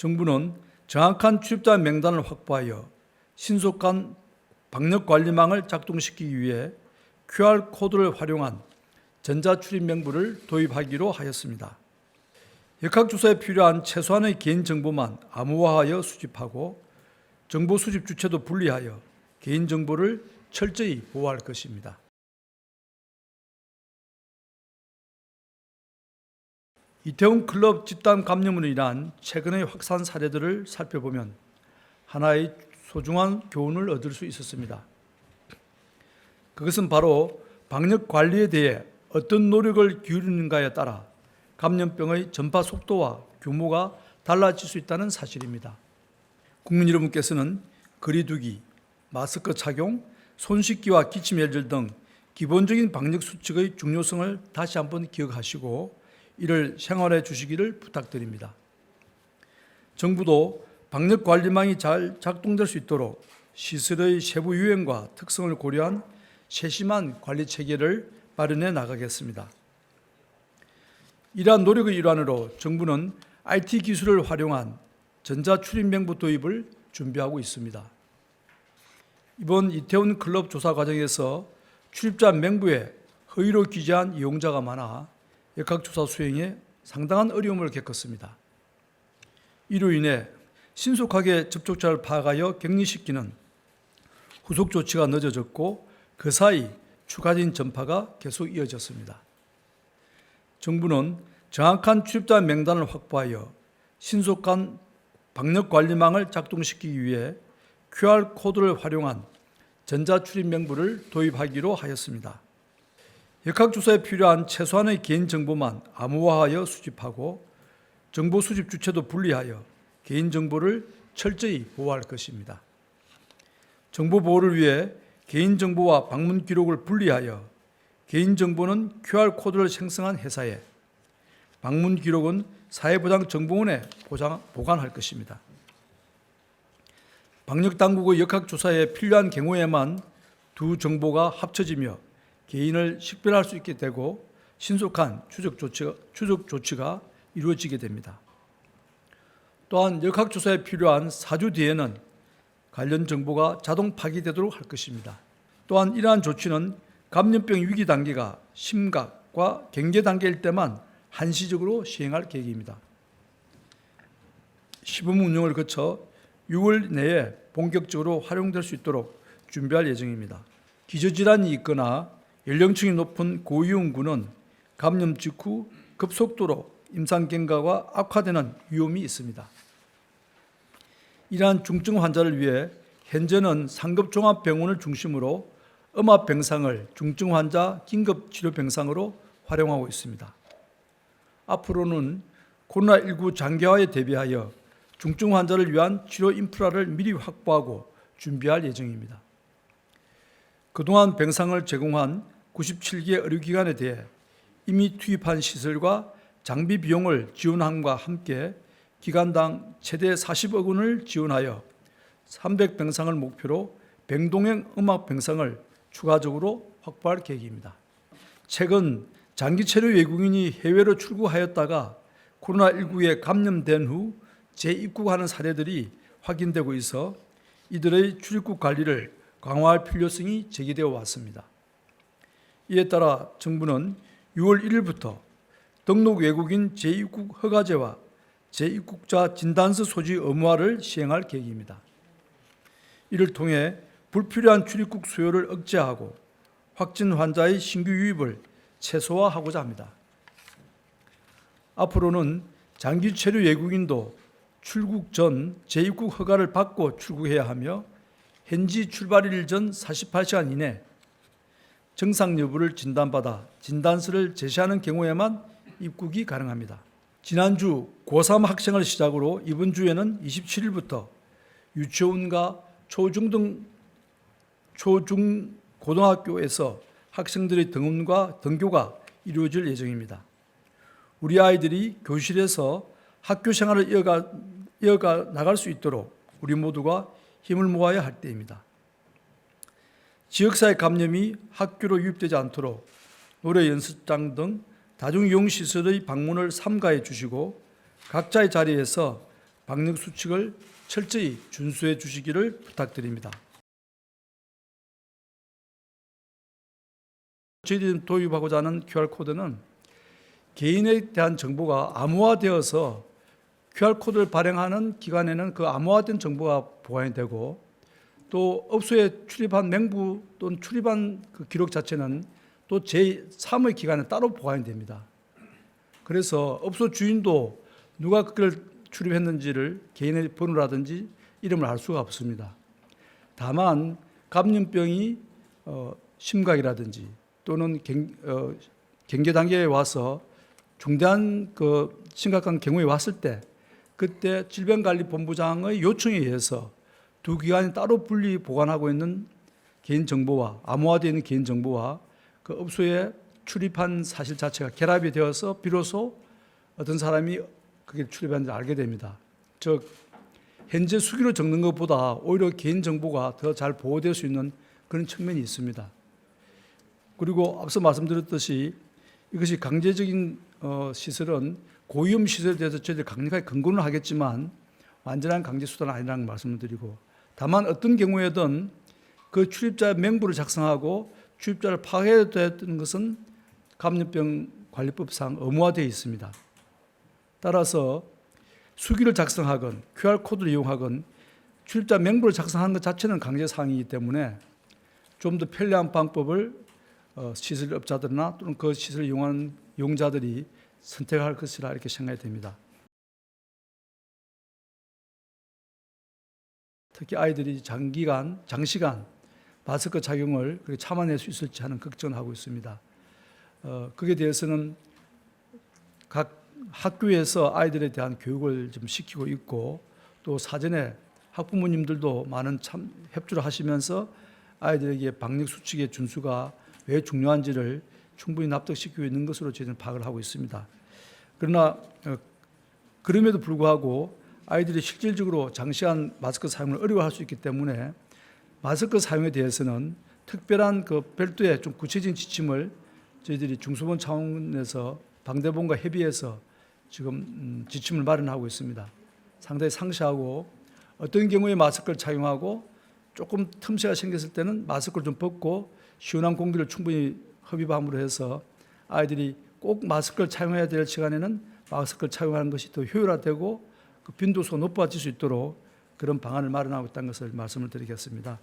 정부는 정확한 출입자 명단을 확보하여 신속한 방역관리망을 작동시키기 위해 QR코드를 활용한 전자출입 명부를 도입하기로 하였습니다. 역학조사에 필요한 최소한의 개인정보만 암호화하여 수집하고 정보 수집 주체도 분리하여 개인정보를 철저히 보호할 것입니다. 이태원 클럽 집단 감염으로 인한 최근의 확산 사례들을 살펴보면 하나의 소중한 교훈을 얻을 수 있었습니다. 그것은 바로 방역 관리에 대해 어떤 노력을 기울이는가에 따라 감염병의 전파 속도와 규모가 달라질 수 있다는 사실입니다. 국민 여러분께서는 거리 두기, 마스크 착용, 손 씻기와 기침 예절 등 기본적인 방역 수칙의 중요성을 다시 한번 기억하시고 이를 생활해 주시기를 부탁드립니다. 정부도 방역관리망이 잘 작동될 수 있도록 시설의 세부 유형과 특성을 고려한 세심한 관리 체계를 마련해 나가겠습니다. 이러한 노력의 일환으로 정부는 IT 기술을 활용한 전자출입명부 도입을 준비하고 있습니다. 이번 이태원 클럽 조사 과정에서 출입자 명부에 허위로 기재한 이용자가 많아 역학조사 수행에 상당한 어려움을 겪었습니다. 이로 인해 신속하게 접촉자를 파악하여 격리시키는 후속 조치가 늦어졌고 그 사이 추가적인 전파가 계속 이어졌습니다. 정부는 정확한 출입자 명단을 확보하여 신속한 방역관리망을 작동시키기 위해 QR코드를 활용한 전자출입 명부를 도입하기로 하였습니다. 역학조사에 필요한 최소한의 개인정보만 암호화하여 수집하고 정보 수집 주체도 분리하여 개인정보를 철저히 보호할 것입니다. 정보 보호를 위해 개인정보와 방문 기록을 분리하여 개인정보는 QR코드를 생성한 회사에, 방문 기록은 사회보장정보원에 보관할 것입니다. 방역당국의 역학조사에 필요한 경우에만 두 정보가 합쳐지며 개인을 식별할 수 있게 되고 신속한 추적 조치가 이루어지게 됩니다. 또한 역학조사에 필요한 4주 뒤에는 관련 정보가 자동 파기되도록 할 것입니다. 또한 이러한 조치는 감염병 위기 단계가 심각과 경계 단계일 때만 한시적으로 시행할 계획입니다. 시범 운영을 거쳐 6월 내에 본격적으로 활용될 수 있도록 준비할 예정입니다. 기저질환이 있거나 연령층이 높은 고위험군은 감염 직후 급속도로 임상 경과가 악화되는 위험이 있습니다. 이러한 중증 환자를 위해 현재는 상급종합병원을 중심으로 음압병상을 중증 환자 긴급치료병상으로 활용하고 있습니다. 앞으로는 코로나19 장기화에 대비하여 중증 환자를 위한 치료 인프라를 미리 확보하고 준비할 예정입니다. 그동안 병상을 제공한 97개 의료기관에 대해 이미 투입한 시설과 장비 비용을 지원함과 함께 기관당 최대 40억 원을 지원하여 300병상을 목표로 병동형 음압병상을 추가적으로 확보할 계획입니다. 최근 장기체류 외국인이 해외로 출국하였다가 코로나19에 감염된 후 재입국하는 사례들이 확인되고 있어 이들의 출입국 관리를 강화할 필요성이 제기되어 왔습니다. 이에 따라 정부는 6월 1일부터 등록 외국인 재입국 허가제와 재입국자 진단서 소지 의무화를 시행할 계획입니다. 이를 통해 불필요한 출입국 수요를 억제하고 확진 환자의 신규 유입을 최소화하고자 합니다. 앞으로는 장기 체류 외국인도 출국 전 재입국 허가를 받고 출국해야 하며 현지 출발일 전 48시간 이내 정상 여부를 진단받아 진단서를 제시하는 경우에만 입국이 가능합니다. 지난주 고3 학생을 시작으로 이번 주에는 27일부터 유치원과 초중 고등학교에서 학생들의 등원과 등교가 이루어질 예정입니다. 우리 아이들이 교실에서 학교 생활을 이어가 나갈 수 있도록 우리 모두가 힘을 모아야 할 때입니다. 지역사회 감염이 학교로 유입되지 않도록 노래 연습장 등 다중이용시설의 방문을 삼가해 주시고 각자의 자리에서 방역 수칙을 철저히 준수해 주시기를 부탁드립니다. 저희들이 도입하고자 하는 QR코드는 개인에 대한 정보가 암호화되어서 QR코드를 발행하는 기관에는 그 암호화된 정보가 보관이 되고, 또 업소에 출입한 맹부 또는 출입한 그 기록 자체는 또 제3의 기관에 따로 보관이 됩니다. 그래서 업소 주인도 누가 그걸 출입했는지를 개인의 번호라든지 이름을 알 수가 없습니다. 다만 감염병이 심각이라든지 또는 경계 단계에 와서 중대한 그 심각한 경우에 왔을 때, 그때 질병관리본부장의 요청에 의해서 두 기관이 따로 분리 보관하고 있는 개인정보와 암호화되어 있는 개인정보와 그 업소에 출입한 사실 자체가 결합이 되어서 비로소 어떤 사람이 그게 출입한지 알게 됩니다. 즉 현재 수기로 적는 것보다 오히려 개인정보가 더 잘 보호될 수 있는 그런 측면이 있습니다. 그리고 앞서 말씀드렸듯이 이것이 강제적인 시설은 고위험 시설에 대해서 저희들이 강력하게 권고는 하겠지만 완전한 강제 수단은 아니라는 말씀을 드리고, 다만 어떤 경우에든 그 출입자의 명부를 작성하고 출입자를 파악해야 되는 것은 감염병 관리법상 의무화되어 있습니다. 따라서 수기를 작성하건 QR코드를 이용하건 출입자 명부를 작성하는 것 자체는 강제사항이기 때문에 좀 더 편리한 방법을 시설업자들이나 또는 그 시설을 이용하는 이용자들이 선택할 것이라 이렇게 생각이 됩니다. 특히 아이들이 장시간 마스크 착용을 그렇게 참아낼 수 있을지 하는 걱정을 하고 있습니다. 거기에 대해서는 각 학교에서 아이들에 대한 교육을 좀 시키고 있고, 또 사전에 학부모님들도 많은 협조를 하시면서 아이들에게 방역 수칙의 준수가 왜 중요한지를 충분히 납득시키고 있는 것으로 저희는 파악을 하고 있습니다. 그러나 그럼에도 불구하고 아이들이 실질적으로 장시간 마스크 사용을 어려워할 수 있기 때문에 마스크 사용에 대해서는 특별한 그 별도의 좀 구체적인 지침을 저희들이 중수본 차원에서 방대본과 협의해서 지금 지침을 마련하고 있습니다. 상당히 상세하고 어떤 경우에 마스크를 착용하고 조금 틈새가 생겼을 때는 마스크를 좀 벗고 시원한 공기를 충분히 흡입함으로 해서 아이들이 꼭 마스크를 착용해야 될 시간에는 마스크를 착용하는 것이 더 효율화되고 그 빈도수가 높아질 수 있도록 그런 방안을 마련하고 있다는 것을 말씀을 드리겠습니다.